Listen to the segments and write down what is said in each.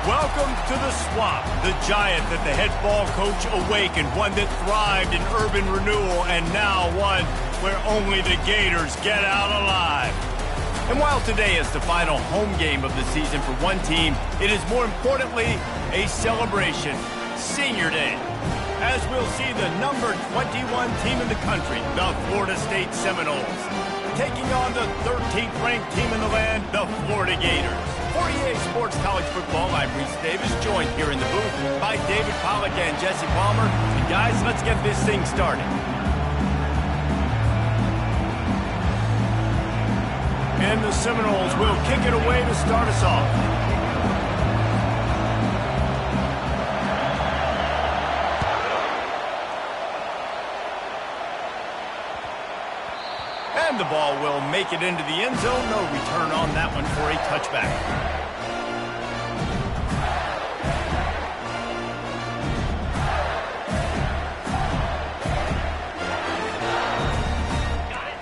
Welcome to the Swamp, the giant that the head ball coach awakened, one that thrived in urban renewal, and now one where only the Gators get out alive. And while today is the final home game of the season for one team, it is more importantly a celebration, Senior Day, as we'll see the number 21 team in the country, the Florida State Seminoles, taking on the 13th ranked team in the land, the Florida Gators. For EA Sports College Football, I'm Reese Davis, joined here in the booth by David Pollack and Jesse Palmer. And guys, let's get this thing started. And the Seminoles will kick it away to start us off. And the ball will make it into the end zone. No return on that one for a touchback.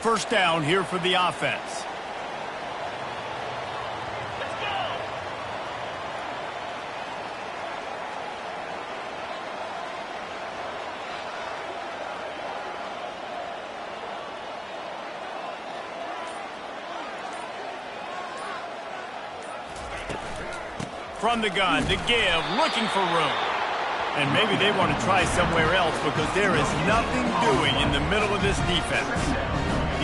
First down here for the offense. From the gun to give, looking for room. And maybe they want to try somewhere else because there is nothing doing in the middle of this defense.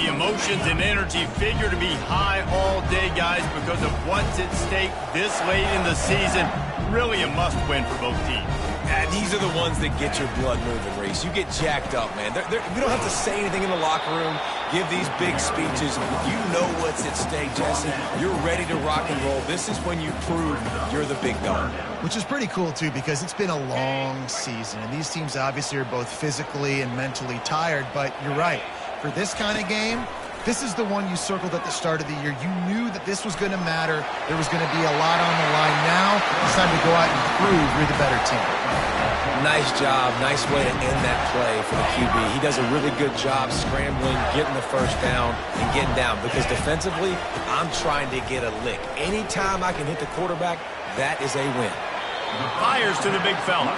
The emotions and energy figure to be high all day, guys, because of what's at stake this late in the season. Really a must-win for both teams. Yeah, these are the ones that get your blood moving, Reese. You get jacked up, man. You don't have to say anything in the locker room, give these big speeches. You know what's at stake, Jesse. You're ready to rock and roll. This is when you prove you're the big dog. Which is pretty cool, too, because it's been a long season. And these teams obviously are both physically and mentally tired. But you're right. For this kind of game, this is the one you circled at the start of the year. You knew that this was going to matter. There was going to be a lot on the line. Now it's time to go out and prove you're the better team. Nice job. Nice way to end that play for the QB. He does a really good job scrambling, getting the first down, and getting down. Because defensively, I'm trying to get a lick. Anytime I can hit the quarterback, that is a win. Fires to the big fella.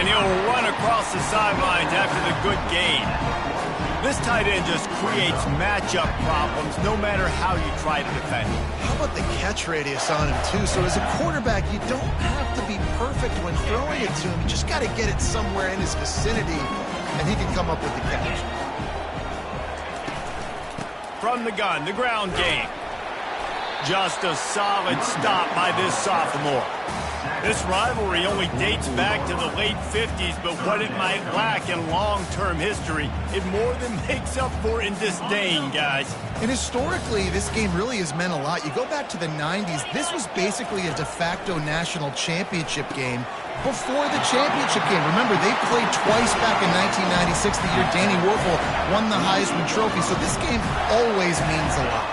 And he'll run across the sidelines after the good gain. This tight end just creates matchup problems no matter how you try to defend him. How about the catch radius on him, too? So as a quarterback, you don't have to be perfect when throwing it to him. You just got to get it somewhere in his vicinity, and he can come up with the catch. From the gun, the ground game. Just a solid stop by this sophomore. This rivalry only dates back to the late 50s, but what it might lack in long-term history, it more than makes up for in disdain, guys. And historically, this game really has meant a lot. You go back to the 90s, this was basically a de facto national championship game before the championship game. Remember, they played twice back in 1996, the year Danny Wuerffel won the Heisman Trophy, so this game always means a lot.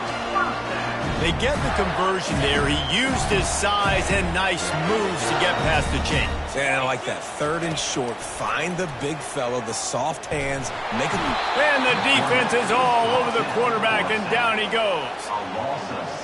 They get the conversion there. He used his size and nice moves to get past the chains. Yeah, I like that. Third and short. Find the big fellow, the soft hands. Make it. And the defense is all over the quarterback, and down he goes.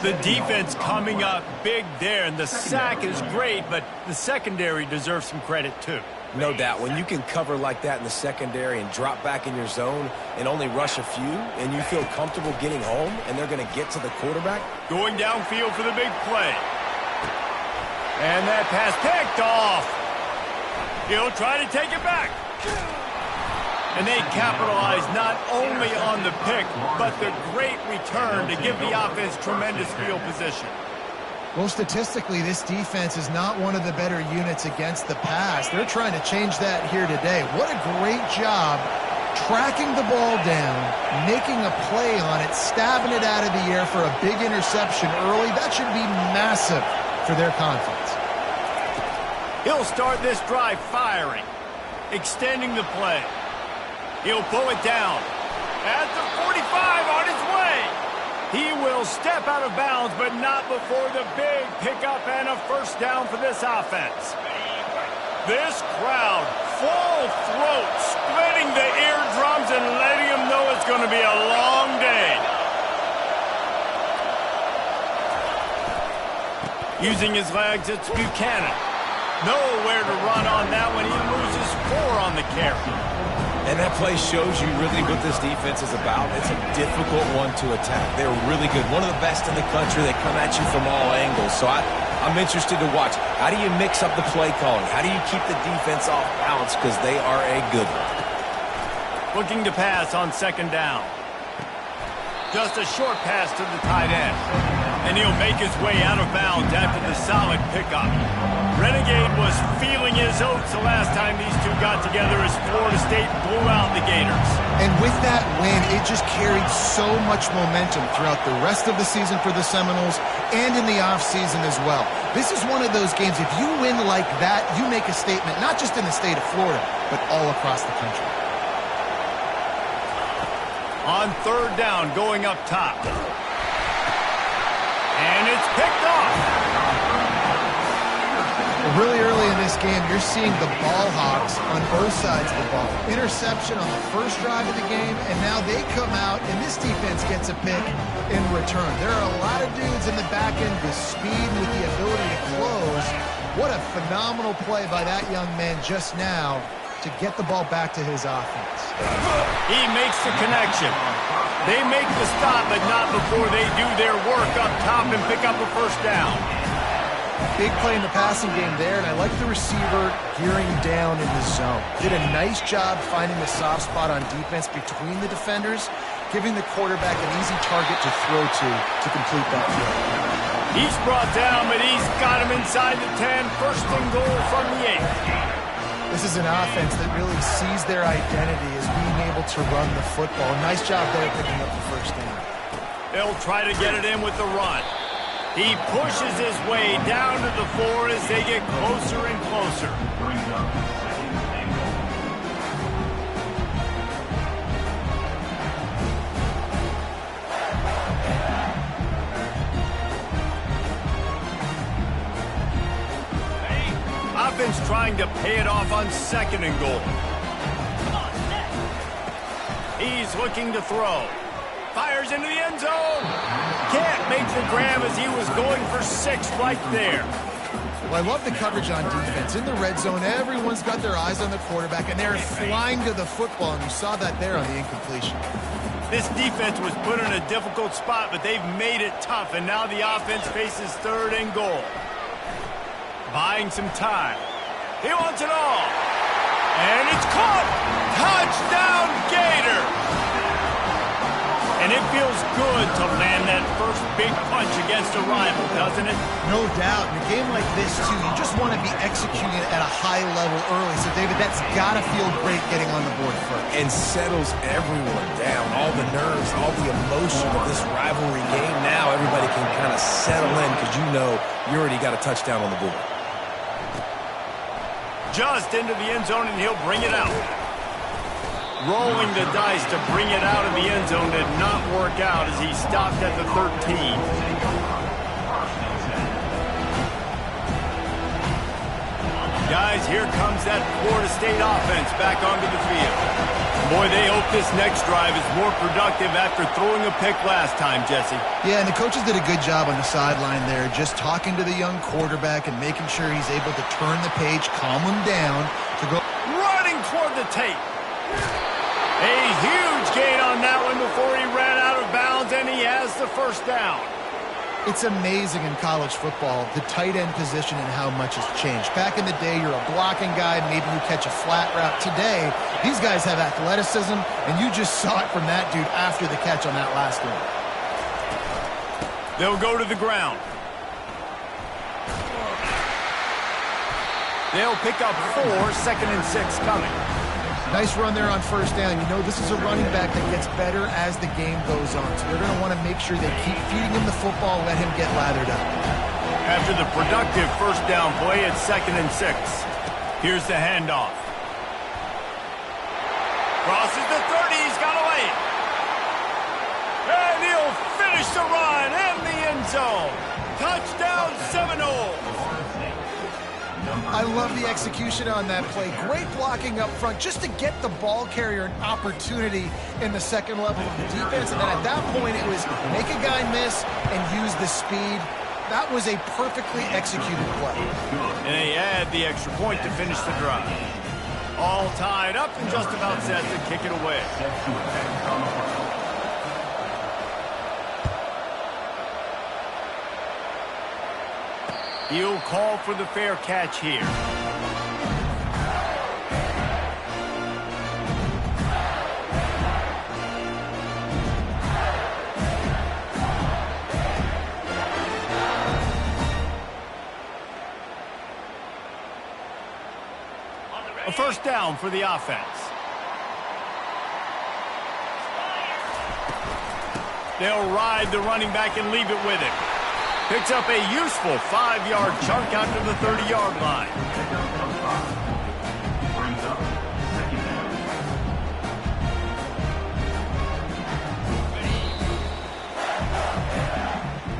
The defense coming up big there, and the sack is great, but the secondary deserves some credit too. No doubt. When you can cover like that in the secondary and drop back in your zone and only rush a few, and you feel comfortable getting home, and they're going to get to the quarterback. Going downfield for the big play. And that pass picked off. He'll try to take it back. And they capitalize not only on the pick, but the great return to give the offense tremendous field position. Well, statistically, this defense is not one of the better units against the pass. They're trying to change that here today. What a great job tracking the ball down, making a play on it, stabbing it out of the air for a big interception early. That should be massive for their confidence. He'll start this drive firing, extending the play. He'll pull it down at the 45 on his way. He will step out of bounds, but not before the big pickup and a first down for this offense. This crowd, full throat, splitting the eardrums and letting them know it's going to be a long day. Using his legs, it's Buchanan. Nowhere to run on that one. He loses 4 on the carry. And that play shows you really what this defense is about. It's a difficult one to attack. They're really good. One of the best in the country. They come at you from all angles. So I'm interested to watch. How do you mix up the play calling? How do you keep the defense off balance? Because they are a good one. Looking to pass on 2nd down. Just a short pass to the tight end. And he'll make his way out of bounds after the solid pickup. Renegade was feeling his oats the last time these two got together as Florida State blew out the Gators. And with that win, it just carried so much momentum throughout the rest of the season for the Seminoles and in the offseason as well. This is one of those games, if you win like that, you make a statement, not just in the state of Florida, but all across the country. On 3rd down, going up top. And it's picked off. Really early in this game, you're seeing the ball hawks on both sides of the ball. Interception on the first drive of the game, and now they come out, and this defense gets a pick in return. There are a lot of dudes in the back end with speed, with the ability to close. What a phenomenal play by that young man just now to get the ball back to his offense. He makes the connection. They make the stop, but not before they do their work up top and pick up a 1st down. Big play in the passing game there, and I like the receiver gearing down in the zone. Did a nice job finding the soft spot on defense between the defenders, giving the quarterback an easy target to throw to complete that play. He's brought down, but he's got him inside the 10. 1st and goal from the 8. This is an offense that really sees their identity as being able to run the football. Nice job there picking up the 1st down. They'll try to get it in with the run. He pushes his way down to the 4 as they get closer and closer. Offense trying to pay it off on 2nd and goal. He's looking to throw. Fires into the end zone. Can't make the grab as he was going for 6 right there. Well, I love the coverage on defense. In the red zone, everyone's got their eyes on the quarterback, and they're flying to the football, and you saw that there on the incompletion. This defense was put in a difficult spot, but they've made it tough, and now the offense faces 3rd and goal. Buying some time. He wants it all. And it's caught. Touchdown, Gator. And it feels good to land that first big punch against a rival, doesn't it? No doubt. In a game like this, too, you just want to be executing at a high level early. So, David, that's got to feel great getting on the board first. And settles everyone down. All the nerves, all the emotion of this rivalry game. Now everybody can kind of settle in because you know you already got a touchdown on the board. Just into the end zone, and he'll bring it out. Rolling the dice to bring it out of the end zone did not work out as he stopped at the 13. Guys, here comes that Florida State offense back onto the field. Boy, they hope this next drive is more productive after throwing a pick last time, Jesse. Yeah, and the coaches did a good job on the sideline there, just talking to the young quarterback and making sure he's able to turn the page, calm him down to go. Running toward the tape. A huge gain on that one before he ran out of bounds, and he has the 1st down. It's amazing in college football, the tight end position and how much has changed. Back in the day, you're a blocking guy, maybe you catch a flat route. Today, these guys have athleticism, and you just saw it from that dude after the catch on that last one. They'll go to the ground. They'll pick up 4, 2nd and 6 coming. Nice run there on 1st down. You know, this is a running back that gets better as the game goes on. So they're going to want to make sure they keep feeding him the football, let him get lathered up. After the productive 1st down play, it's 2nd and 6. Here's the handoff. Crosses the 30, he's got away. And he'll finish the run in the end zone. Touchdown, Seminoles. I love the execution on that play. Great blocking up front just to get the ball carrier an opportunity in the 2nd level of the defense. And then at that point, it was make a guy miss and use the speed That was a perfectly executed play. And they add the extra point to finish the drive. All tied up and just about set to kick it away. He'll call for the fair catch here. A first down for the offense. They'll ride the running back and leave it with him. Picks up a useful 5-yard chunk out to the 30-yard line. Brings up second down.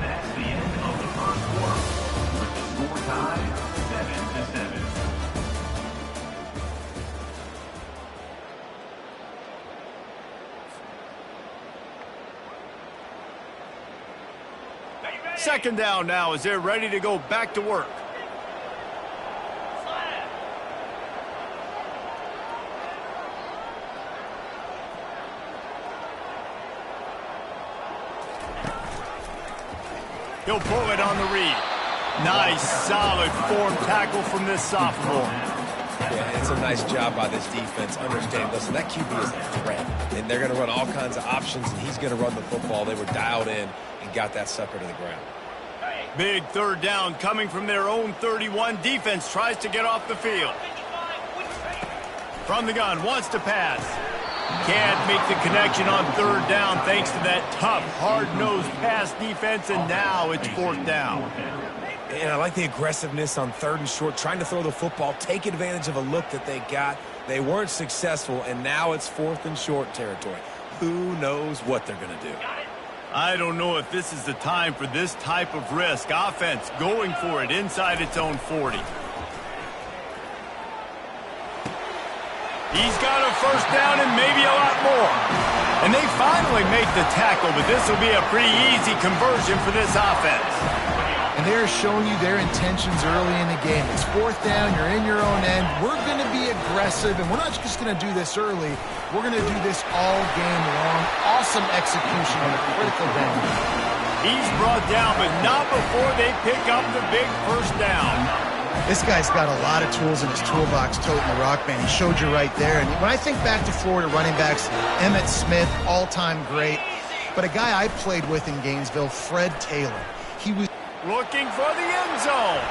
That's the end of the first quarter. With the score tied 7-7. Second down now as they're ready to go back to work. He'll pull it on the read. Nice, solid form tackle from this sophomore. Yeah, it's a nice job by this defense. Understand, listen, that QB is a threat, and they're going to run all kinds of options, and he's going to run the football. They were dialed in and got that sucker to the ground. Big third down coming from their own 31. Defense tries to get off the field. From the gun, wants to pass. Can't make the connection on third down thanks to that tough, hard-nosed pass defense, and now it's fourth down. And I like the aggressiveness on third and short, trying to throw the football, take advantage of a look that they got. They weren't successful, and now it's fourth and short territory. Who knows what they're going to do? I don't know if this is the time for this type of risk. Offense going for it inside its own 40. He's got a first down and maybe a lot more. And they finally make the tackle, but this will be a pretty easy conversion for this offense. And they're showing you their intentions early in the game. It's fourth down, you're in your own end. We're going to be aggressive, and we're not just going to do this early. We're going to do this all game long. Awesome execution on a critical down. He's brought down, but not before they pick up the big first down. This guy's got a lot of tools in his toolbox toting the rock, man. He showed you right there. And when I think back to Florida running backs, Emmitt Smith, all-time great. But a guy I played with in Gainesville, Fred Taylor. He was looking for the end zone.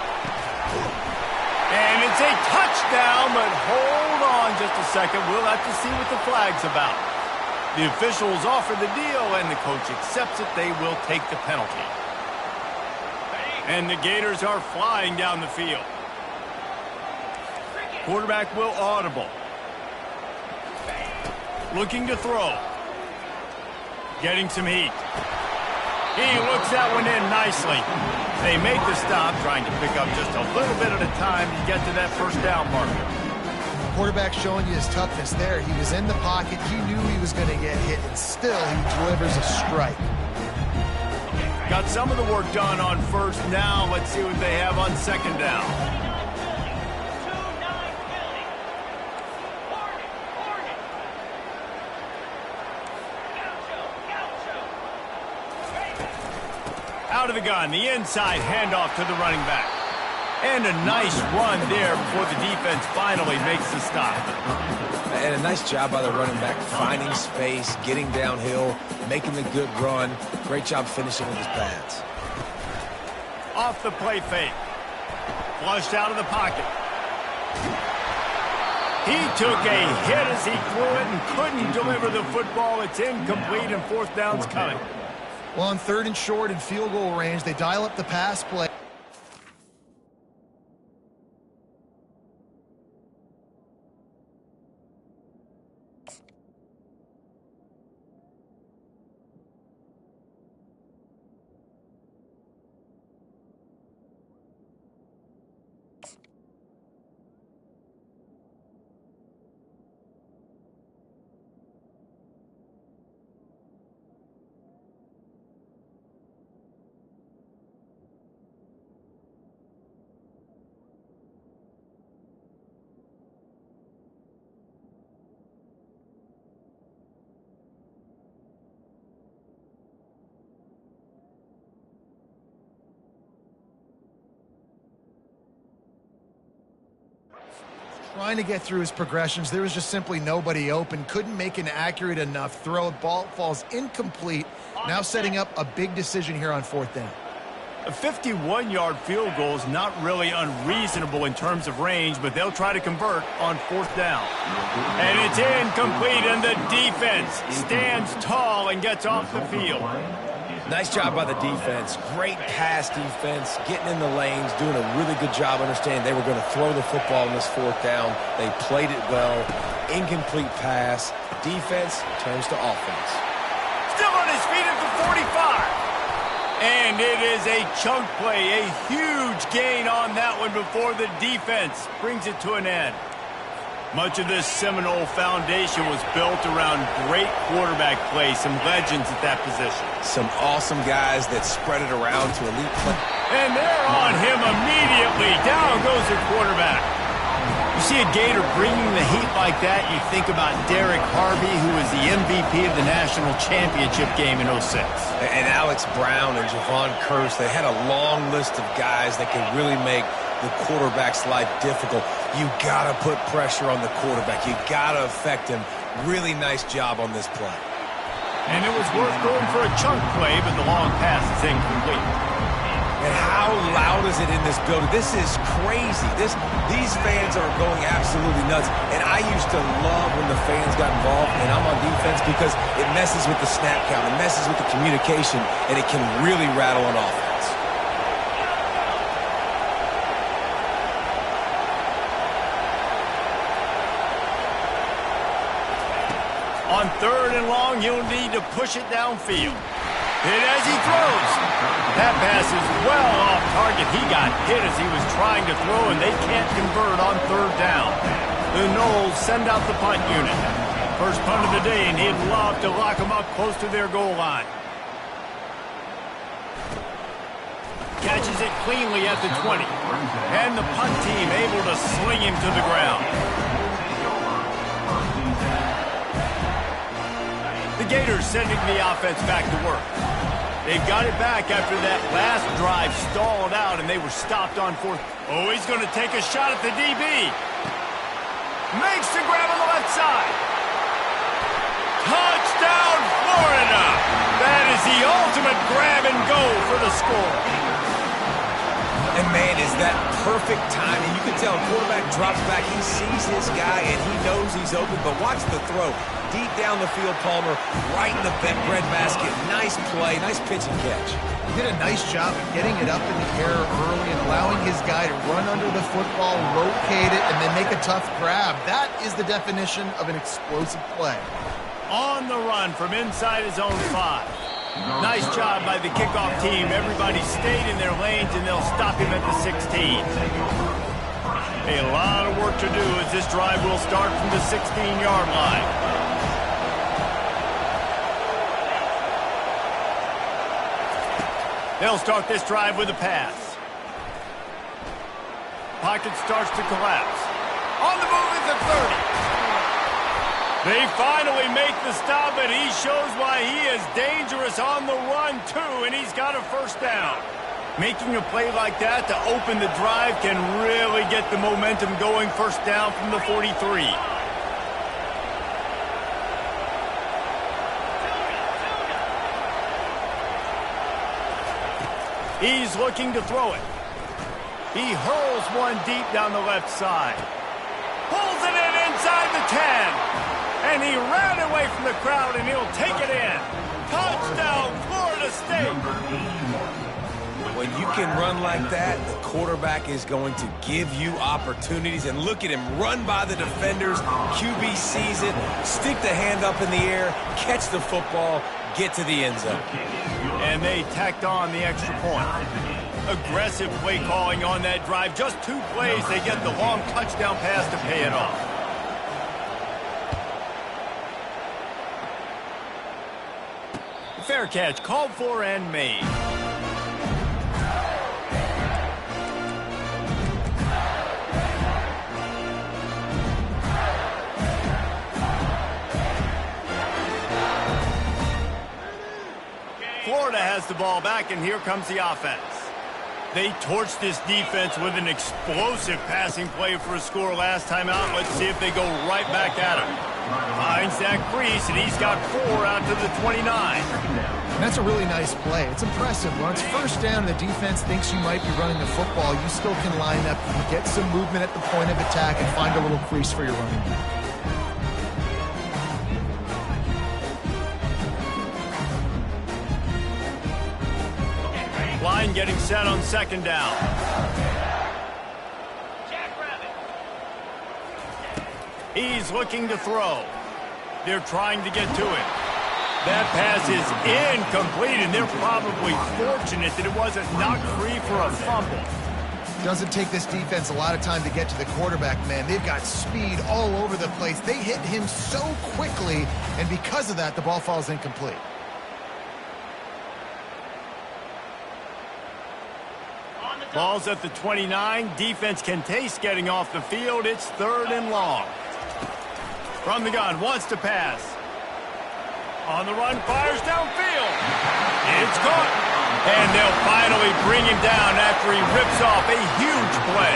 And it's a touchdown, but hold on just a second. We'll have to see what the flag's about. The officials offer the deal, and the coach accepts it. They will take the penalty. And the Gators are flying down the field. Quarterback will audible. Looking to throw. Getting some heat. He looks that one in nicely. They make the stop, trying to pick up just a little bit at a time to get to that first down marker. Quarterback showing you his toughness there. He was in the pocket. He knew he was going to get hit, and still he delivers a strike. Got some of the work done on first. Now let's see what they have on second down. Out of the gun, the inside handoff to the running back. And a nice run there before the defense finally makes the stop. And a nice job by the running back, finding space, getting downhill, making the good run. Great job finishing with his pads. Off the play fake. Flushed out of the pocket. He took a hit as he threw it and couldn't deliver the football. It's incomplete, and fourth down's coming. Well, on third and short and field goal range, they dial up the pass play. Trying to get through his progressions, there was just simply nobody open. Couldn't make an accurate enough throw. Ball falls incomplete. Now setting up a big decision here on 4th down. A 51-yard field goal is not really unreasonable in terms of range, but they'll try to convert on 4th down. And it's incomplete, and the defense stands tall and gets off the field. Nice job by the defense. Great pass defense, getting in the lanes, doing a really good job understanding they were going to throw the football on this 4th down. They played it well. Incomplete pass. Defense turns to offense. Still on his feet at the 45. And it is a chunk play, a huge gain on that one before the defense brings it to an end. Much of this Seminole foundation was built around great quarterback play, some legends at that position. Some awesome guys that spread it around to elite play. And they're on him immediately. Down goes the quarterback. You see a Gator bringing the heat like that, you think about Derek Harvey, who was the MVP of the national championship game in 06. And Alex Brown and Javon Curse, they had a long list of guys that could really make the quarterback's life difficult. You gotta put pressure on the quarterback. You gotta affect him. Really nice job on this play. And it was worth going for a chunk play, but the long pass is incomplete. And how loud is it in this building? This is crazy. These fans are going absolutely nuts. And I used to love when the fans got involved, and I'm on defense because it messes with the snap count, it messes with the communication, and it can really rattle an offense. On 3rd and long, he'll need to push it downfield. Hit as he throws. That pass is well off target. He got hit as he was trying to throw, and they can't convert on 3rd down. The Noles send out the punt unit. First punt of the day, and he'd love to lock them up close to their goal line. Catches it cleanly at the 20. And the punt team able to sling him to the ground. The Gators sending the offense back to work. They've got it back after that last drive stalled out, and they were stopped on 4th. Oh, he's going to take a shot at the DB. Makes the grab on the left side. Touchdown, Florida! That is the ultimate grab and go for the score. And, man, is that perfect timing. You can tell quarterback drops back. He sees his guy, and he knows he's open. But watch the throw. Deep down the field, Palmer, right in the breadbasket. Nice play, nice pitch and catch. He did a nice job of getting it up in the air early and allowing his guy to run under the football, locate it, and then make a tough grab. That is the definition of an explosive play. On the run from inside his own 5. Nice job by the kickoff team. Everybody stayed in their lanes, and they'll stop him at the 16. A lot of work to do as this drive will start from the 16-yard line. They'll start this drive with a pass. Pocket starts to collapse. On the move at the 30. They finally make the stop, and he shows why he is dangerous on the run, too, and he's got a 1st down. Making a play like that to open the drive can really get the momentum going. 1st down from the 43. He's looking to throw it. He hurls one deep down the left side. Pulls it in inside the 10. And he ran away from the crowd, and he'll take it in. Touchdown, Florida State. When you can run like that, the quarterback is going to give you opportunities. And look at him run by the defenders. QB sees it, stick the hand up in the air, catch the football, get to the end zone. And they tacked on the extra point. Aggressive play calling on that drive. Just 2 plays, they get the long touchdown pass to pay it off. Fair catch, called for and made. Florida has the ball back, and here comes the offense. They torched this defense with an explosive passing play for a score last time out. Let's see if they go right back at him. Finds that crease, and he's got 4 out to the 29. That's a really nice play. It's impressive. When it's first down and the defense thinks you might be running the football, you still can line up, you can get some movement at the point of attack and find a little crease for your running back. Line getting set on second down. He's looking to throw. They're trying to get to him. That pass is incomplete, and they're probably fortunate that it wasn't knocked free for a fumble. Doesn't take this defense a lot of time to get to the quarterback, man. They've got speed all over the place. They hit him so quickly, and because of that, the ball falls incomplete. Ball's at the 29. Defense can taste getting off the field. It's 3rd and long. From the gun, wants to pass. On the run, fires downfield. It's caught. And they'll finally bring him down after he rips off a huge play.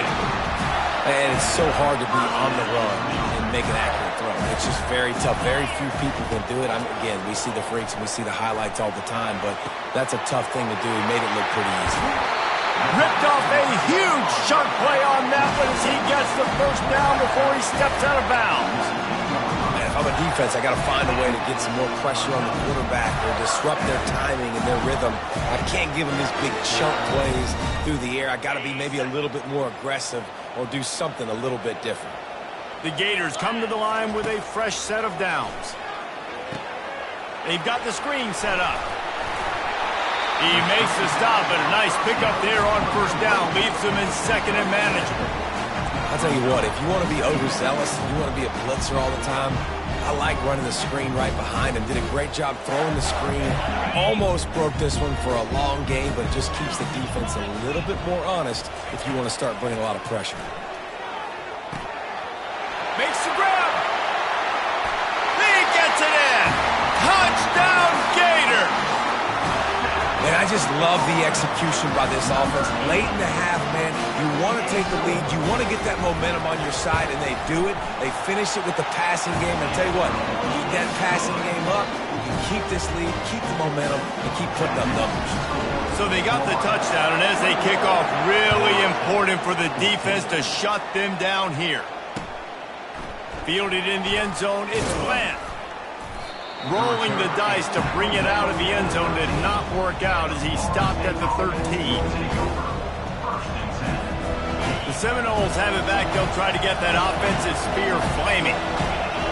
And it's so hard to be on the run and make an accurate throw. It's just very tough. Very few people can do it. Again, we see the freaks and we see the highlights all the time, but that's a tough thing to do. He made it look pretty easy. Ripped off a huge sharp play on that one as he gets the first down before he steps out of bounds. Man, if I'm a defense, I got to find a way to get some more pressure on the quarterback or disrupt their timing and their rhythm. I can't give them these big chunk plays through the air. I got to be maybe a little bit more aggressive or do something a little bit different. The Gators come to the line with a fresh set of downs. They've got the screen set up. He makes the stop, but a nice pickup there on first down. Leaves him in second and manageable. I'll tell you what, if you want to be overzealous, you want to be a blitzer all the time, I like running the screen right behind him. Did a great job throwing the screen. Almost broke this one for a long game, but it just keeps the defense a little bit more honest if you want to start bringing a lot of pressure. Makes the grab. He gets it in. Touchdown, Gators. And I just love the execution by this offense. Late in the half, man, you want to take the lead. You want to get that momentum on your side, and they do it. They finish it with the passing game. And tell you what, keep that passing game up. You can keep this lead, keep the momentum, and keep putting up numbers. So they got the touchdown, and as they kick off, really important for the defense to shut them down here. Fielded in the end zone, it's Bland. Rolling the dice to bring it out of the end zone did not work out as he stopped at the 13. The Seminoles have it back. They'll try to get that offensive spear flaming.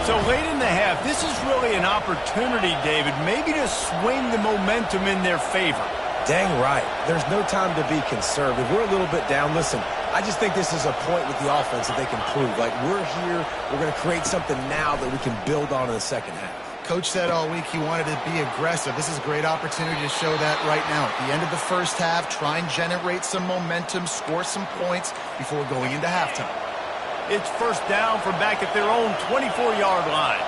So late in the half, this is really an opportunity, David, maybe to swing the momentum in their favor. Dang right. There's no time to be conservative. We're a little bit down. Listen, I just think this is a point with the offense that they can prove. Like, we're here. We're going to create something now that we can build on in the second half. Coach said all week he wanted to be aggressive. This is a great opportunity to show that right now. At the end of the first half, try and generate some momentum, score some points before going into halftime. It's first down from back at their own 24-yard line.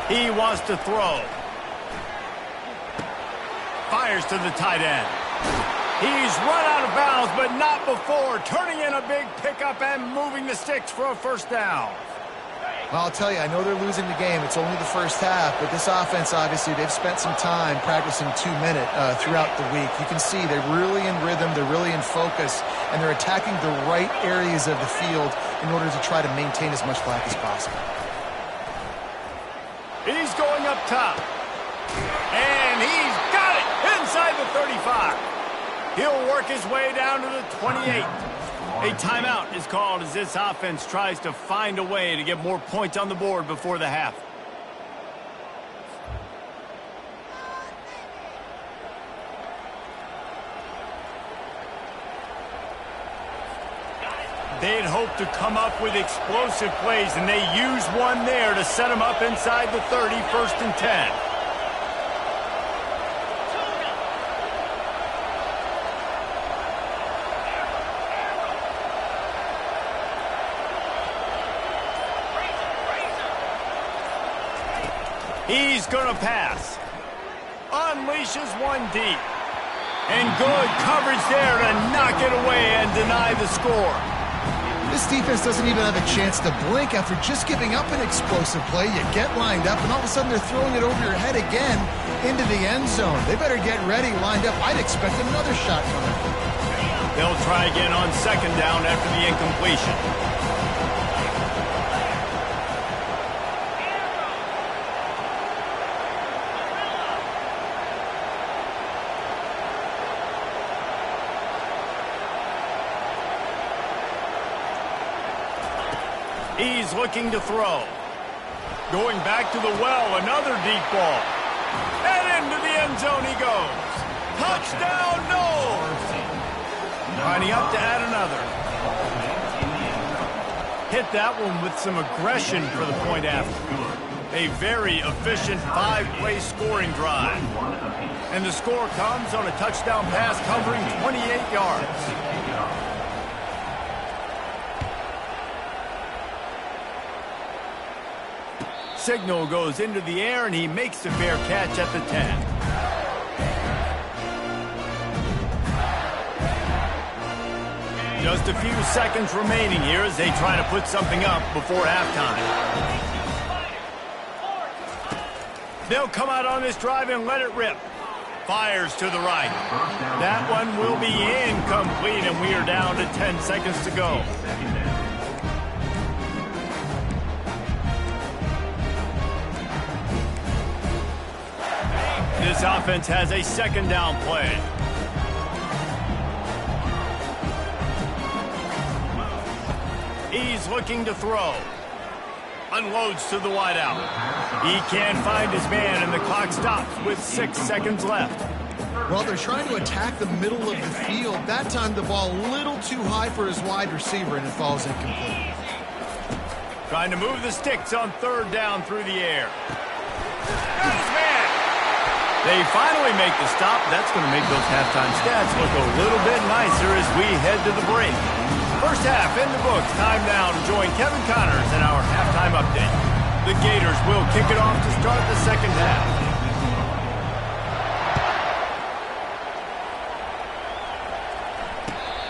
He wants to throw. Fires to the tight end. He's run out of bounds, but not before turning in a big pickup and moving the sticks for a first down. Well, I'll tell you, I know they're losing the game. It's only the first half, but this offense, obviously, they've spent some time practicing 2-minute throughout the week. You can see they're really in rhythm, they're really in focus, and they're attacking the right areas of the field in order to try to maintain as much slack as possible. He's going up top. And he's got it inside the 35. He'll work his way down to the 28. A timeout is called as this offense tries to find a way to get more points on the board before the half. They'd hoped to come up with explosive plays, and they used one there to set them up inside the 30, 1st and 10. He's going to pass. Unleashes one deep. And good coverage there to knock it away and deny the score. This defense doesn't even have a chance to blink after just giving up an explosive play. You get lined up, and all of a sudden they're throwing it over your head again into the end zone. They better get ready, lined up. I'd expect another shot coming. They'll try again on second down after the incompletion. He's looking to throw. Going back to the well, another deep ball. And into the end zone he goes. Touchdown, Knowles! Lining up to add another. Hit that one with some aggression for the point after. A very efficient 5-play scoring drive. And the score comes on a touchdown pass covering 28 yards. Signal goes into the air, and he makes the fair catch at the 10. Just a few seconds remaining here as they try to put something up before halftime. They'll come out on this drive and let it rip. Fires to the right. That one will be incomplete, and we are down to 10 seconds to go. This offense has a second down play. He's looking to throw. Unloads to the wideout. He can't find his man, and the clock stops with 6 seconds left. Well, they're trying to attack the middle of the field. That time the ball a little too high for his wide receiver, and it falls incomplete. Trying to move the sticks on third down through the air. Got his man. They finally make the stop. That's going to make those halftime stats look a little bit nicer as we head to the break. First half in the books. Time now to join Kevin Connors in our halftime update. The Gators will kick it off to start the second half.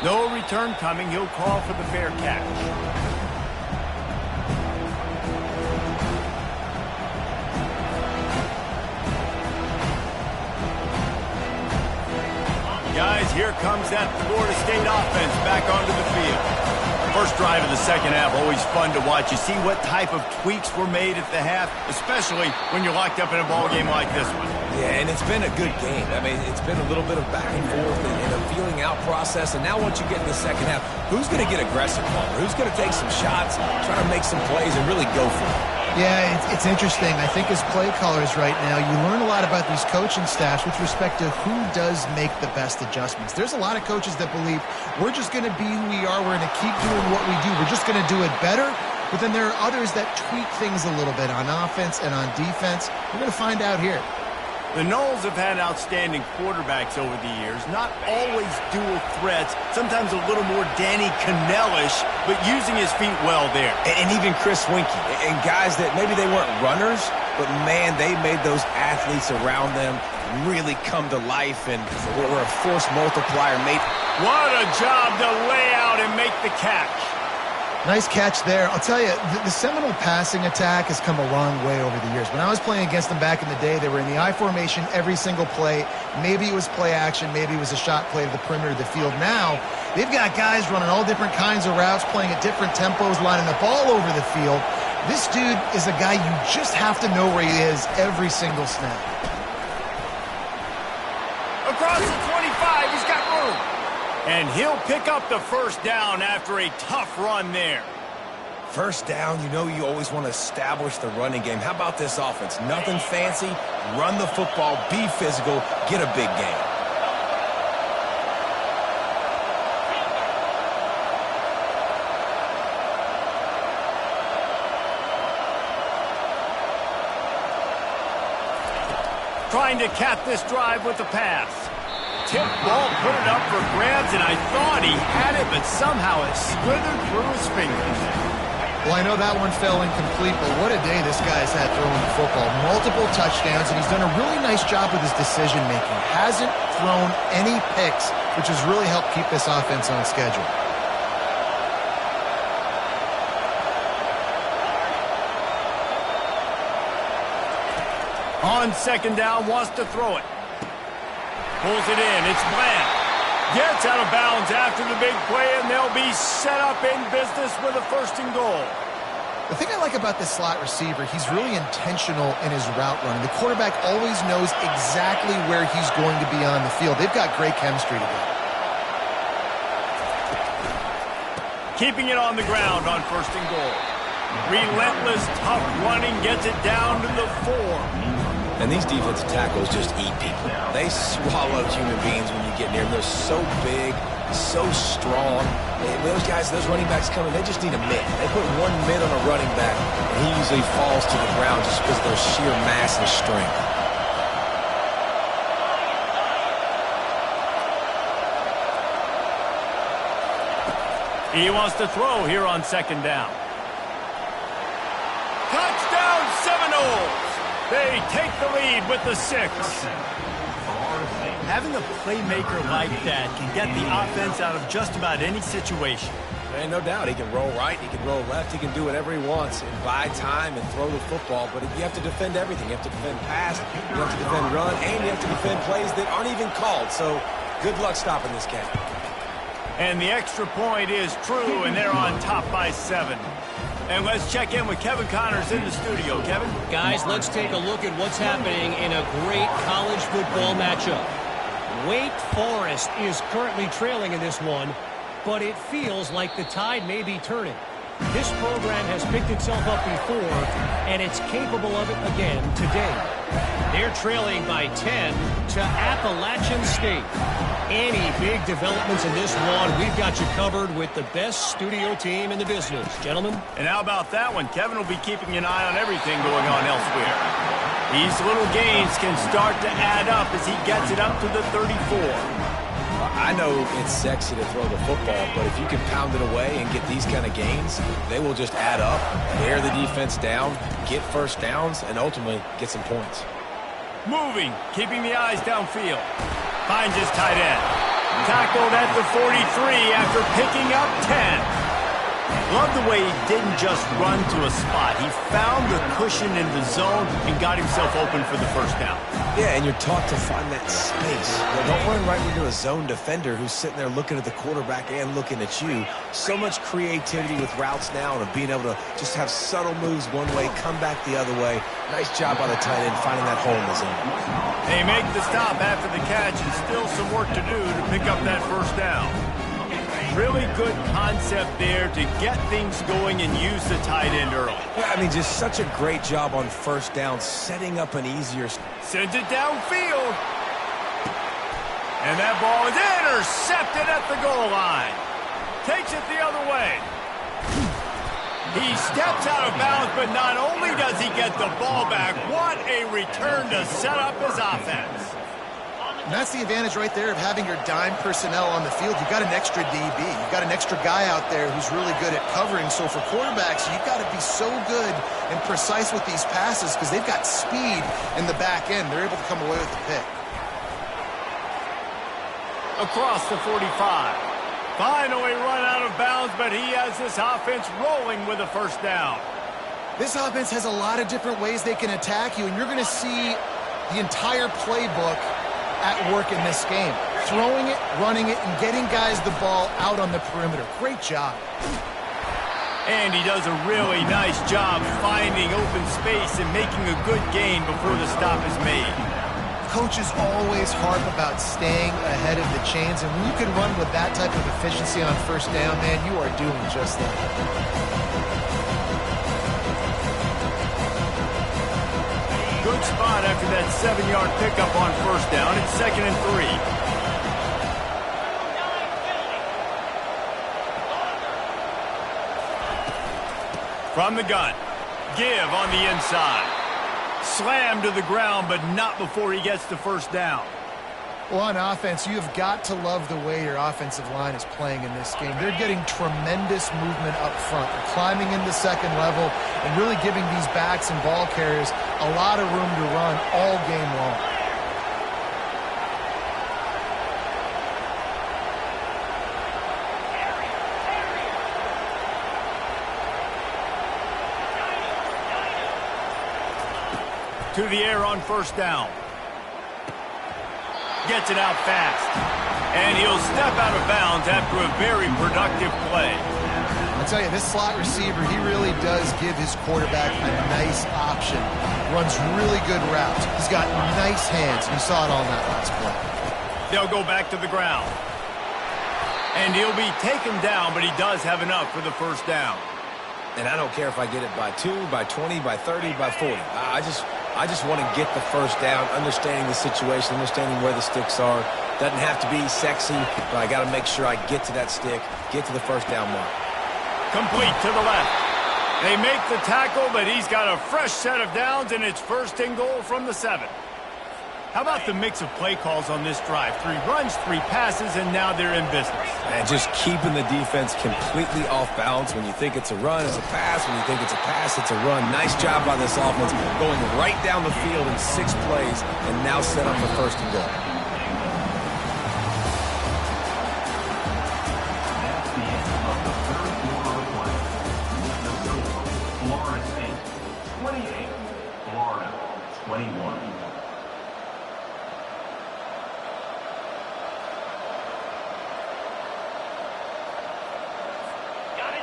No return coming. He'll call for the fair catch. Guys, here comes that Florida State offense back onto the field. First drive of the second half, always fun to watch. You see what type of tweaks were made at the half, especially when you're locked up in a ball game like this one. Yeah, and it's been a good game. I mean, it's been a little bit of back and forth and a feeling out process. And now once you get in the second half, who's going to get aggressive, Palmer? Who's going to take some shots, try to make some plays, and really go for it? Yeah, it's interesting. I think as play callers right now, you learn a lot about these coaching staffs with respect to who does make the best adjustments. There's a lot of coaches that believe we're just going to be who we are. We're going to keep doing what we do. We're just going to do it better. But then there are others that tweak things a little bit on offense and on defense. We're going to find out here. The Noles have had outstanding quarterbacks over the years, not always dual threats, sometimes a little more Danny Cannell-ish, but using his feet well there. And even Chris Winkie, and guys that maybe they weren't runners, but man, they made those athletes around them really come to life and were a force multiplier. What a job to lay out and make the catch. Nice catch there. I'll tell you, the Seminole passing attack has come a long way over the years. When I was playing against them back in the day, they were in the I formation every single play. Maybe it was play action. Maybe it was a shot play to the perimeter of the field. Now, they've got guys running all different kinds of routes, playing at different tempos, lining up all over the field. This dude is a guy you just have to know where he is every single snap. Across the 25, he's got room. And he'll pick up the first down after a tough run there. First down, you know you always want to establish the running game. How about this offense? Nothing fancy. Run the football, be physical, get a big gain. Trying to cap this drive with the pass. Tip ball, put it up for grabs, and I thought he had it, but somehow it slithered through his fingers. Well, I know that one fell incomplete, but what a day this guy's had throwing the football. multiple touchdowns, and he's done a really nice job with his decision-making. Hasn't thrown any picks, which has really helped keep this offense on schedule. On second down, wants to throw it. Pulls it in. It's Bland. Gets out of bounds after the big play, and they'll be set up in business with a 1st and goal. The thing I like about this slot receiver, he's really intentional in his route running. The quarterback always knows exactly where he's going to be on the field. They've got great chemistry together. Keeping it on the ground on 1st and goal. Relentless, tough running gets it down to the 4. And these defensive tackles just eat people. They swallow human beings when you get near them. They're so big, so strong. And those guys, those running backs coming, they just need a mitt. They put one mitt on a running back, and he usually falls to the ground just because of their sheer mass and strength. He wants to throw here on second down. Touchdown Seminoles! They take the lead with the 6. Having a playmaker like that can get the offense out of just about any situation. And no doubt, he can roll right, he can roll left, he can do whatever he wants and buy time and throw the football, but you have to defend everything. You have to defend pass, you have to defend run, and you have to defend plays that aren't even called. So good luck stopping this cat. And the extra point is true, and they're on top by 7. And let's check in with Kevin Connors in the studio. Kevin? Guys, let's take a look at what's happening in a great college football matchup. Wake Forest is currently trailing in this one, but it feels like the tide may be turning. This program has picked itself up before, and it's capable of it again today. They're trailing by 10 to Appalachian State. Any big developments in this one, we've got you covered with the best studio team in the business. Gentlemen? And how about that one? Kevin will be keeping an eye on everything going on elsewhere. These little gains can start to add up as he gets it up to the 34. I know it's sexy to throw the football, but if you can pound it away and get these kind of gains, they will just add up, wear the defense down, get 1st downs, and ultimately get some points. Moving, keeping the eyes downfield. Finds his tight end. Tackled at the 43 after picking up 10. Love the way he didn't just run to a spot. He found the cushion in the zone and got himself open for the 1st down. Yeah, and you're taught to find that space. Don't run right into a zone defender who's sitting there looking at the quarterback and looking at you. So much creativity with routes now and being able to just have subtle moves one way, come back the other way. Nice job by the tight end finding that hole in the zone. They make the stop after the catch and still some work to do to pick up that 1st down. Really good concept there to get things going and use the tight end early. Yeah, I mean, just such a great job on 1st down, setting up an easier... Sends it downfield. And that ball is intercepted at the goal line. Takes it the other way. He steps out of bounds, but not only does he get the ball back, what a return to set up his offense. And that's the advantage right there of having your dime personnel on the field. You've got an extra DB. You've got an extra guy out there who's really good at covering. So for quarterbacks, you've got to be so good and precise with these passes because they've got speed in the back end. They're able to come away with the pick. Across the 45. Finally run out of bounds, but he has this offense rolling with a 1st down. This offense has a lot of different ways they can attack you, and you're going to see the entire playbook at work in this game. Throwing it, running it, and getting guys the ball out on the perimeter. Great job. And he does a really nice job finding open space and making a good gain before the stop is made. Coaches always harp about staying ahead of the chains, and when you can run with that type of efficiency on 1st down, man, you are doing just that. Good spot after that 7-yard pickup on 1st down. It's 2nd and 3. From the gun. Give on the inside. Slam to the ground, but not before he gets the 1st down. Well, on offense, you have got to love the way your offensive line is playing in this game. They're getting tremendous movement up front. They're climbing into 2nd level and really giving these backs and ball carriers a lot of room to run all game long. To the air on first down. Gets it out fast. And he'll step out of bounds after a very productive play. I tell you, this slot receiver, he really does give his quarterback a nice option. Runs really good routes. He's got nice hands. You saw it on that last play. They'll go back to the ground. And he'll be taken down, but he does have enough for the first down. And I don't care if I get it by 2, by 20, by 30, by 40. I just want to get the first down, understanding the situation, understanding where the sticks are. Doesn't have to be sexy, but I got to make sure I get to that stick, get to the first down mark. Complete to the left. They make the tackle, but he's got a fresh set of downs, and it's first and goal from the 7. How about the mix of play calls on this drive? 3 runs, 3 passes, and now they're in business. And just keeping the defense completely off balance. When you think it's a run, it's a pass. When you think it's a pass, it's a run. Nice job by this offense, going right down the field in 6 plays, and now set up for first and goal. Florida State 28, Florida 21.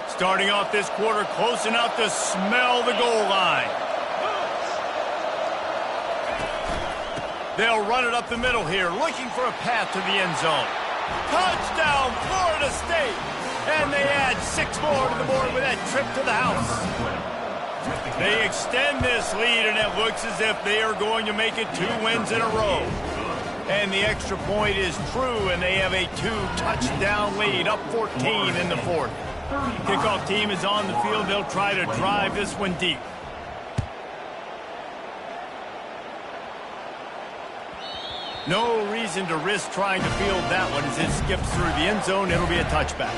Starting off this quarter close enough to smell the goal line. They'll run it up the middle here, looking for a path to the end zone. Touchdown, Florida State! And they add 6 more to the board with that trip to the house. They extend this lead, and it looks as if they are going to make it 2 wins in a row. And the extra point is true, and they have a 2-touchdown lead, up 14 in the 4th. Kickoff team is on the field. They'll try to drive this one deep. No reason to risk trying to field that one as it skips through the end zone. It'll be a touchback.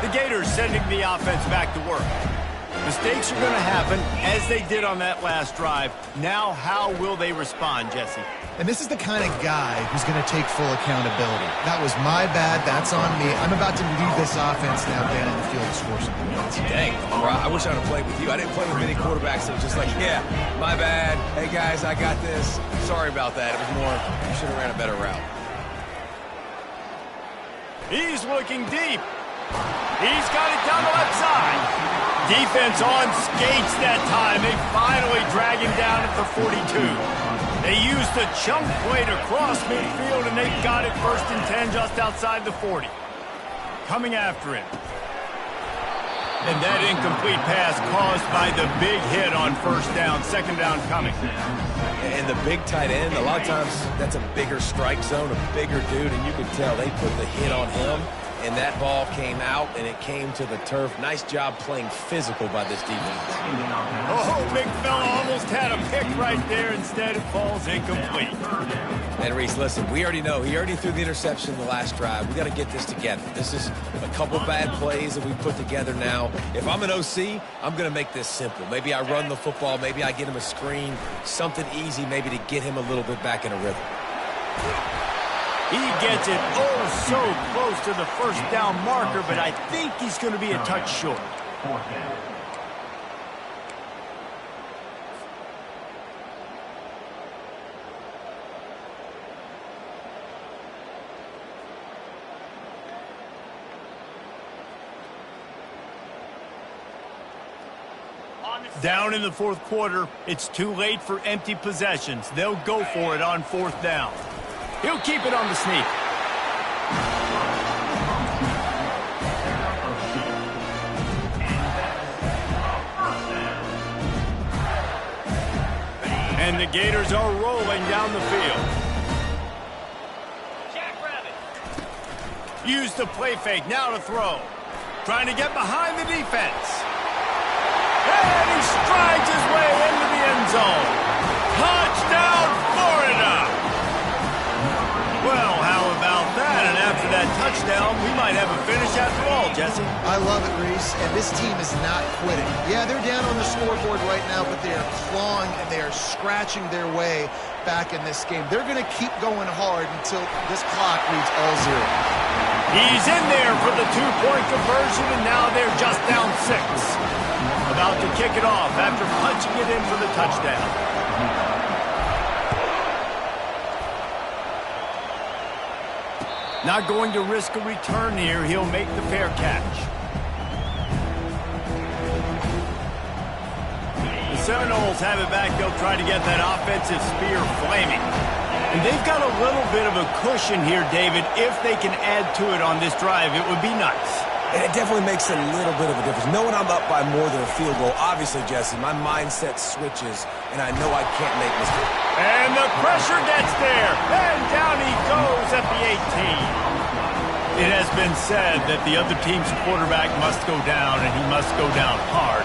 The Gators sending the offense back to work. Mistakes are going to happen, as they did on that last drive. Now, how will they respond, Jesse? And this is the kind of guy who's going to take full accountability. That was my bad. That's on me. I'm about to lead this offense now down the field to score some points. Dang, I wish I would have played with you. I didn't play with many quarterbacks that were just like, yeah, my bad. Hey, guys, I got this. Sorry about that. It was more, you should have ran a better route. He's looking deep. He's got it down the left side. Defense on skates that time. They finally drag him down at the 42. They used the chunk play to cross midfield, and they got it 1st and 10 just outside the 40. Coming after him. And that incomplete pass caused by the big hit on first down. 2nd down coming. And the big tight end, a lot of times that's a bigger strike zone, a bigger dude, and you can tell they put the hit on him. And that ball came out, and it came to the turf. Nice job playing physical by this defense. Oh, big fella almost had a pick right there. Instead, it falls incomplete. And, Reese, listen, we already know. He already threw the interception in the last drive. We got to get this together. This is a couple bad plays that we put together now. If I'm an OC, I'm going to make this simple. Maybe I run the football. Maybe I get him a screen. Something easy maybe to get him a little bit back in a rhythm. He gets it oh so close to the first down marker, but I think he's going to be a touch short. Down in the 4th quarter, it's too late for empty possessions. They'll go for it on 4th down. He'll keep it on the sneak. And the Gators are rolling down the field. Use the play fake, now to throw. Trying to get behind the defense. And he strides his way into the end zone. Touchdown, Florida! Well, how about that? And after that touchdown, we might have a finish after all, Jesse. I love it, Reese, and this team is not quitting. Yeah, they're down on the scoreboard right now, but they are clawing and they are scratching their way back in this game. They're going to keep going hard until this clock reads all zero. He's in there for the two-point conversion, and now they're just down 6. About to kick it off after punching it in for the touchdown. Not going to risk a return here. He'll make the fair catch. The Seminoles have it back. They'll try to get that offensive spear flaming. And they've got a little bit of a cushion here, David. If they can add to it on this drive, it would be nice. And it definitely makes a little bit of a difference. Knowing I'm up by more than a field goal, obviously, Jesse, my mindset switches, and I know I can't make mistakes. And the pressure gets there, and down he goes at the 18. It has been said that the other team's quarterback must go down, and he must go down hard,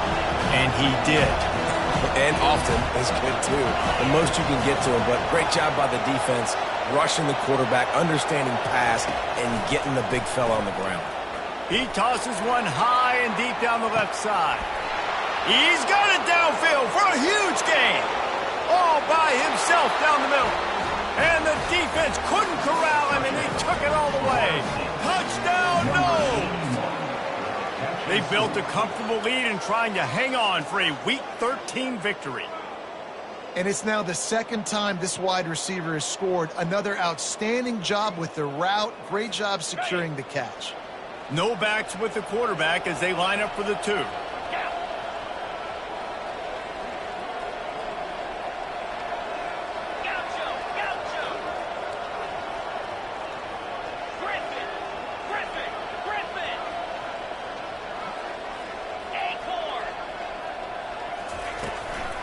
and he did. And often is good, too. The most you can get to him, but great job by the defense, rushing the quarterback, understanding pass, and getting the big fella on the ground. He tosses one high and deep down the left side. He's got it downfield for a huge gain. All by himself down the middle. And the defense couldn't corral him, and he took it all the way. Touchdown, no! They built a comfortable lead and trying to hang on for a Week 13 victory. And it's now the second time this wide receiver has scored. Another outstanding job with the route. Great job securing the catch. No backs with the quarterback as they line up for the 2.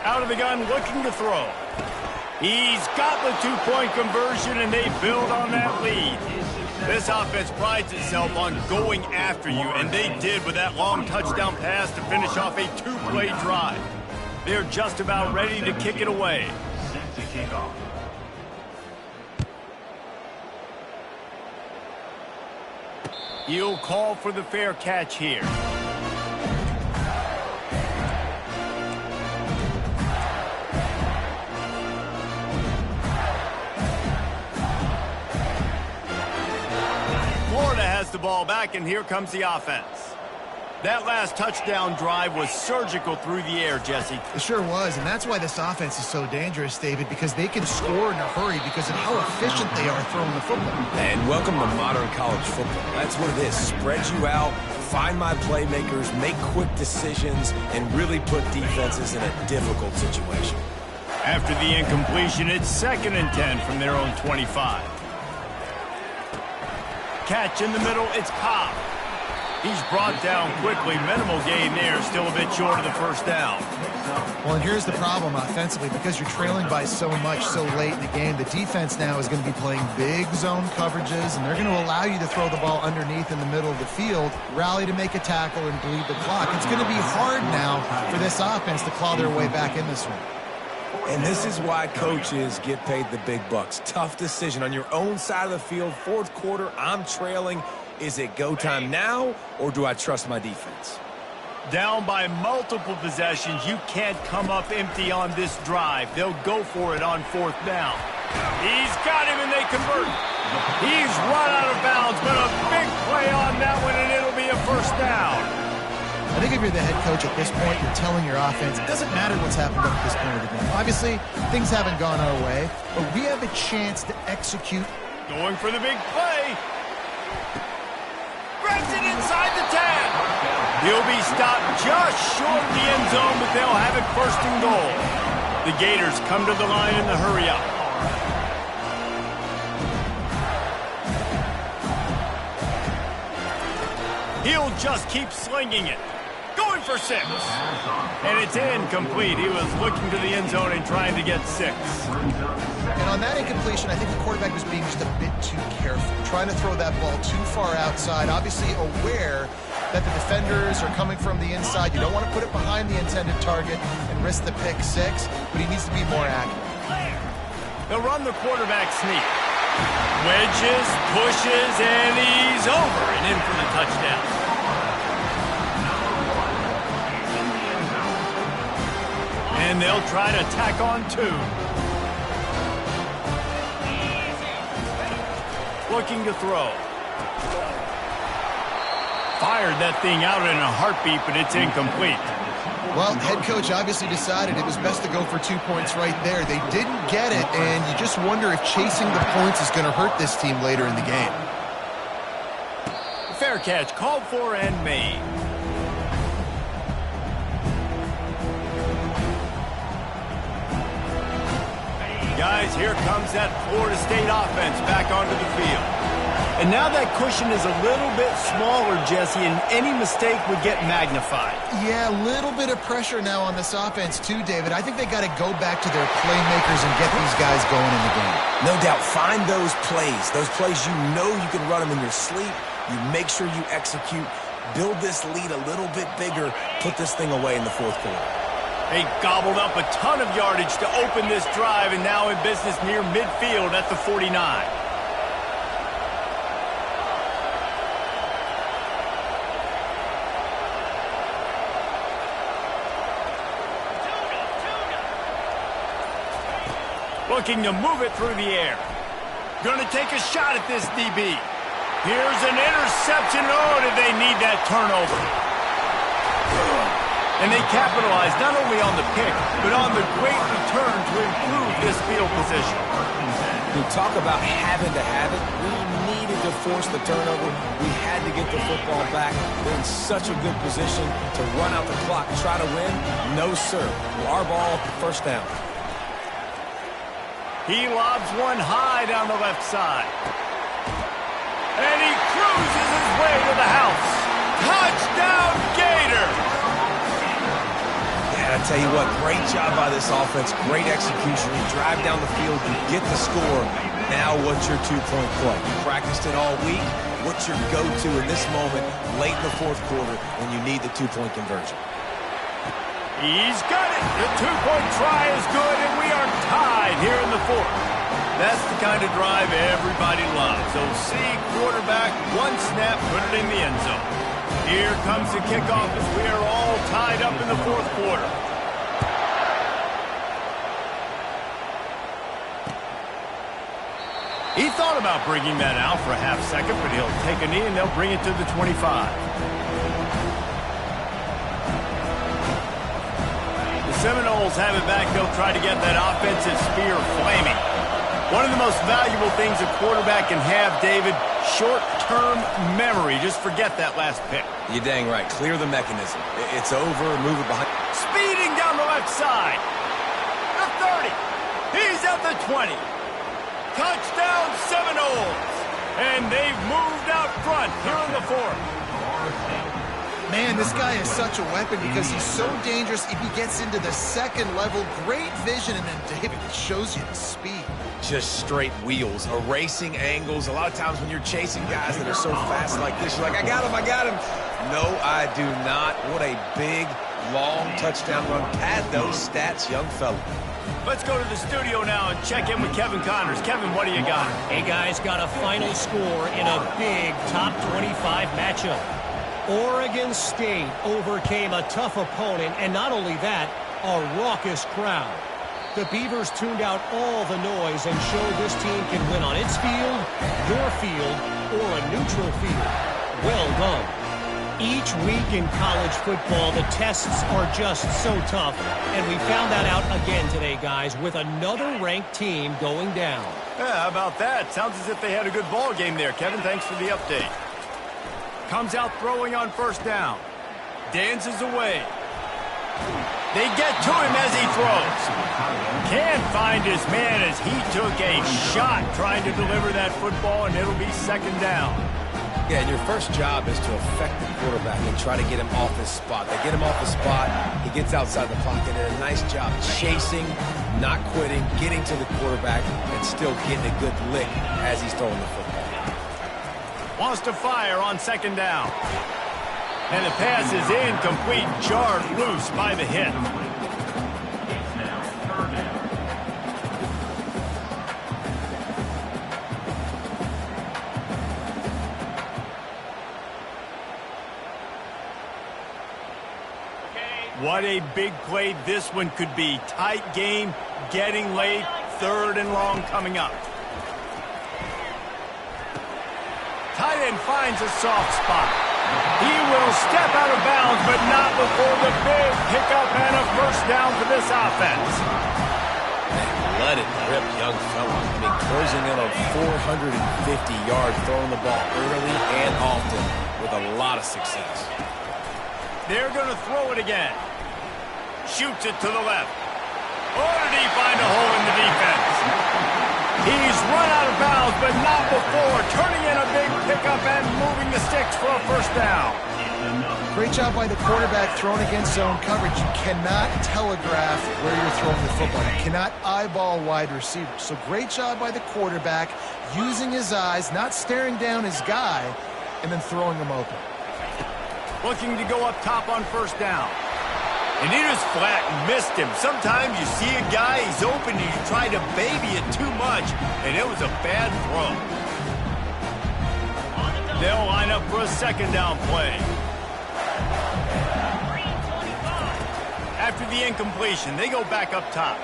Out of the gun, looking to throw. He's got the two-point conversion, and they build on that lead. This offense prides itself on going after you, and they did with that long touchdown pass to finish off a two-play drive. They're just about ready to kick it away. Set to kick off. He'll call for the fair catch here. Florida has the ball back, and here comes the offense. That last touchdown drive was surgical through the air, Jesse. It sure was, and that's why this offense is so dangerous, David, because they can score in a hurry because of how efficient they are throwing the football. And welcome to modern college football. That's what it is. Spread you out, find my playmakers, make quick decisions, and really put defenses in a difficult situation. After the incompletion, it's 2nd and 10 from their own 25. Catch in the middle, it's Cobb. He's brought down quickly. Minimal gain there, still a bit short of the first down. Well, and here's the problem offensively. Because you're trailing by so much so late in the game, the defense now is going to be playing big zone coverages, and they're going to allow you to throw the ball underneath in the middle of the field, rally to make a tackle, and bleed the clock. It's going to be hard now for this offense to claw their way back in this one. And this is why coaches get paid the big bucks. Tough decision on your own side of the field. Fourth quarter, I'm trailing. Is it go time now, or do I trust my defense? Down by multiple possessions, you can't come up empty on this drive. They'll go for it on 4th down. He's got him, and they convert. He's run out of bounds, but a big play on that one, and it'll be a first down. I think if you're the head coach at this point, you're telling your offense, it doesn't matter what's happened up at this point of the game. Obviously, things haven't gone our way, but we have a chance to execute. Going for the big play. Grabs it inside the 10. He'll be stopped just short of the end zone, but they'll have it 1st and goal. The Gators come to the line in the hurry-up. He'll just keep slinging it. Going for 6. And it's incomplete. He was looking to the end zone and trying to get 6. And on that incompletion, I think the quarterback was being just a bit too careful, trying to throw that ball too far outside, obviously aware that the defenders are coming from the inside. You don't want to put it behind the intended target and risk the pick 6, but he needs to be more accurate. They'll run the quarterback sneak. Wedges, pushes, and he's over and in for the touchdown. And they'll try to tack on 2. Looking to throw. Fired that thing out in a heartbeat, but it's incomplete. Well, head coach obviously decided it was best to go for 2 points right there. They didn't get it, and you just wonder if chasing the points is going to hurt this team later in the game. Fair catch, called for and made. Guys, here comes that Florida State offense back onto the field. And now that cushion is a little bit smaller, Jesse, and any mistake would get magnified. Yeah, a little bit of pressure now on this offense too, David. I think they got to go back to their playmakers and get these guys going in the game. No doubt, find those plays you know you can run them in your sleep. You make sure you execute, build this lead a little bit bigger, put this thing away in the fourth quarter. They gobbled up a ton of yardage to open this drive, and now in business near midfield at the 49. Looking to move it through the air. Gonna take a shot at this DB. Here's an interception. Oh, did they need that turnover? And they capitalized not only on the pick, but on the great return to improve this field position. You talk about having to have it. We needed to force the turnover. We had to get the football back. We're in such a good position to run out the clock, try to win. No, sir. Our ball, first down. He lobs one high down the left side. And he cruises his way to the house. Touchdown, Gator! I tell you what, great job by this offense. Great execution. You drive down the field, you get the score. Now what's your two-point play? You practiced it all week. What's your go-to in this moment late in the fourth quarter when you need the two-point conversion? He's got it. The two-point try is good, and we are tied here in the fourth. That's the kind of drive everybody loves. OC quarterback, one snap, put it in the end zone. Here comes the kickoff as we are all tied up in the fourth quarter. He thought about bringing that out for a half second, but he'll take a knee and they'll bring it to the 25. The Seminoles have it back. They'll try to get that offensive spear flaming. One of the most valuable things a quarterback can have, David, short-term memory. Just forget that last pick. You're dang right. Clear the mechanism. It's over. Move it behind. Speeding down the left side. The 30. He's at the 20. Touchdown, Seminoles. And they've moved out front here in the fourth. Man, this guy is such a weapon because he's so dangerous if he gets into the second level. Great vision, and then, David, it shows you the speed. Just straight wheels, erasing angles. A lot of times when you're chasing guys that are so fast like this, you're like, I got him, I got him. No, I do not. What a big, long touchdown run. Pad those stats, young fella. Let's go to the studio now and check in with Kevin Connors. Kevin, what do you got? Hey, guys, got a final score in a big top 25 matchup. Oregon State overcame a tough opponent, and not only that, a raucous crowd. The Beavers tuned out all the noise and showed this team can win on its field, your field, or a neutral field. Well done. Each week in college football, the tests are just so tough, and we found that out again today, guys, with another ranked team going down. Yeah, how about that? Sounds as if they had a good ball game there. Kevin, thanks for the update. Comes out throwing on first down. Dances away. They get to him as he throws. Can't find his man as he took a shot trying to deliver that football, and it'll be second down. Yeah, and your first job is to affect the quarterback and try to get him off his spot. They get him off the spot, he gets outside the pocket, and a nice job chasing, not quitting, getting to the quarterback, and still getting a good lick as he's throwing the football. Wants to fire on second down. And the pass is incomplete, jarred loose by the hit. What a big play this one could be. Tight game, getting late, 3rd and long coming up. Tight end finds a soft spot. He will step out of bounds, but not before the big pickup and a first down for this offense. Let it rip, young fella. I mean, closing in on 450 yards, throwing the ball early and often with a lot of success. They're going to throw it again. Shoots it to the left. Oh, did he find a hole in the defense? He's run out of bounds, but not before turning in a big pickup and moving the sticks for a first down. Great job by the quarterback throwing against zone coverage. You cannot telegraph where you're throwing the football. You cannot eyeball wide receivers. So great job by the quarterback using his eyes, not staring down his guy, and then throwing him open. Looking to go up top on first down. And he just flat missed him. Sometimes you see a guy, he's open, and you try to baby it too much, and it was a bad throw. They'll line up for a second down play. After the incompletion, they go back up top.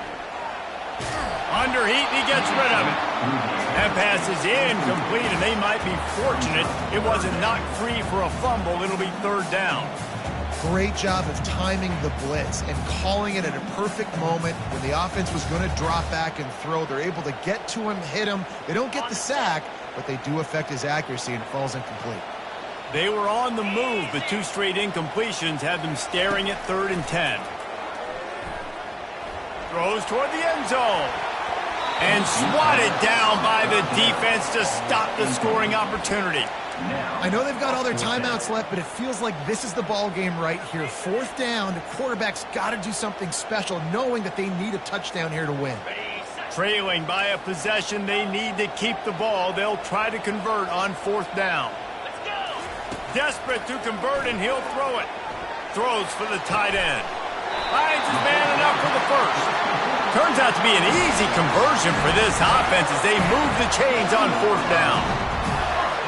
Under heat, and he gets rid of it. That pass is incomplete, and they might be fortunate it wasn't knocked free for a fumble. It'll be 3rd down. Great job of timing the blitz and calling it at a perfect moment when the offense was going to drop back and throw. They're able to get to him, hit him. They don't get the sack, but they do affect his accuracy and falls incomplete. They were on the move, but 2 straight incompletions have them staring at 3rd and 10. Throws toward the end zone. And swatted down by the defense to stop the scoring opportunity. I know they've got all their timeouts left, but it feels like this is the ball game right here. 4th down, the quarterback's got to do something special, knowing that they need a touchdown here to win. Trailing by a possession, they need to keep the ball. They'll try to convert on 4th down. Desperate to convert, and he'll throw it. Throws for the tight end. Finds his man enough for the first. Turns out to be an easy conversion for this offense as they move the chains on 4th down.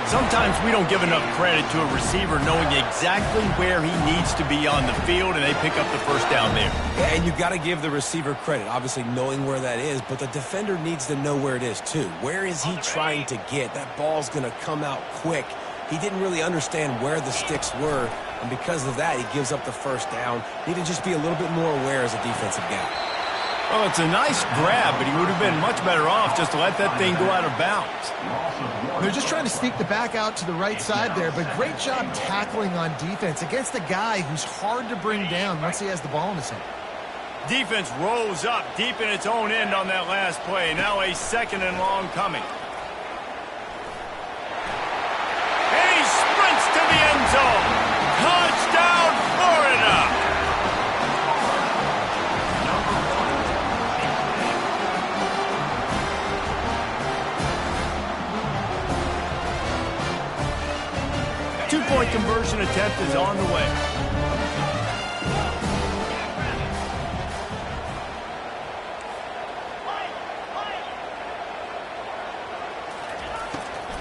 Sometimes we don't give enough credit to a receiver knowing exactly where he needs to be on the field, and they pick up the first down there. Yeah, and you got to give the receiver credit, obviously knowing where that is, but the defender needs to know where it is too. Where is he trying to get? That ball's going to come out quick. He didn't really understand where the sticks were, and because of that, he gives up the first down. Need to just be a little bit more aware as a defensive guy. Well, it's a nice grab, but he would have been much better off just to let that thing go out of bounds. They're just trying to sneak the back out to the right side there, but great job tackling on defense against a guy who's hard to bring down once he has the ball in his hand. Defense rose up deep in its own end on that last play. Now a 2nd and long coming. And he sprints to the end zone. Touchdown, Florida! 2-point conversion attempt is on the way.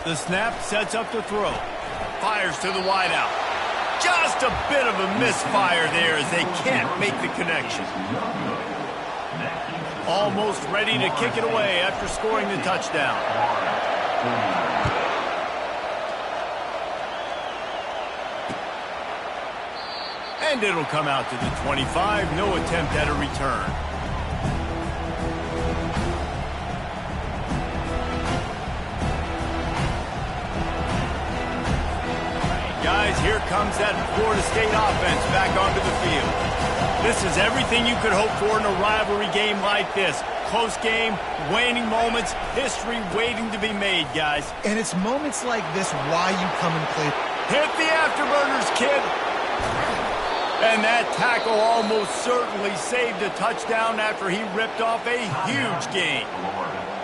The snap sets up the throw. Fires to the wideout. Just a bit of a misfire there as they can't make the connection. Almost ready to kick it away after scoring the touchdown. And it'll come out to the 25. No attempt at a return. Guys, here comes that Florida State offense back onto the field. This is everything you could hope for in a rivalry game like this. Close game, waning moments, history waiting to be made, guys. And it's moments like this why you come and play. Hit the afterburners, kid. And that tackle almost certainly saved a touchdown after he ripped off a huge gain.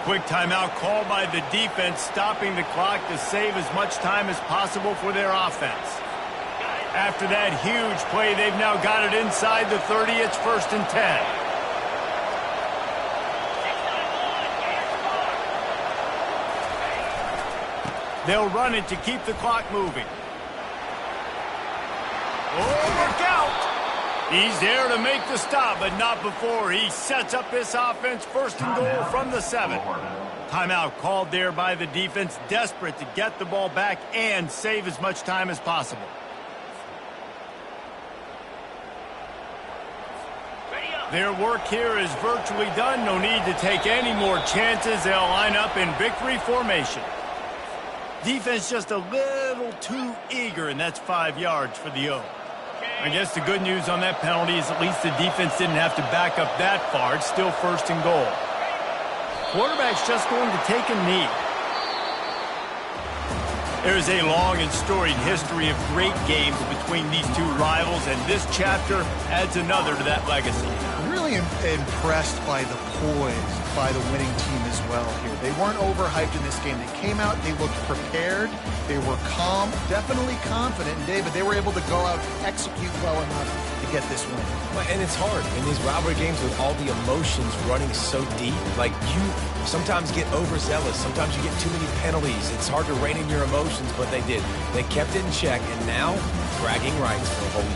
Quick timeout called by the defense, stopping the clock to save as much time as possible for their offense. After that huge play, they've now got it inside the 30. It's 1st and 10. They'll run it to keep the clock moving. Oh, look out! He's there to make the stop, but not before he sets up this offense first and goal from the 7. Timeout called there by the defense, desperate to get the ball back and save as much time as possible. Their work here is virtually done. No need to take any more chances. They'll line up in victory formation. Defense just a little too eager, and that's 5 yards for the O. I guess the good news on that penalty is at least the defense didn't have to back up that far. It's still first and goal. Quarterback's just going to take a knee. There's a long and storied history of great games between these two rivals, and this chapter adds another to that legacy. Really impressed by the poise by the winning team as well here. They weren't overhyped in this game. They came out, they looked prepared, they were calm, definitely confident. And David, they were able to go out and execute well enough to get this win. And it's hard in these rivalry games with all the emotions running so deep. Like, you sometimes get overzealous. Sometimes you get too many penalties. It's hard to rein in your emotions, but they did. They kept it in check, and now bragging rights for a whole year.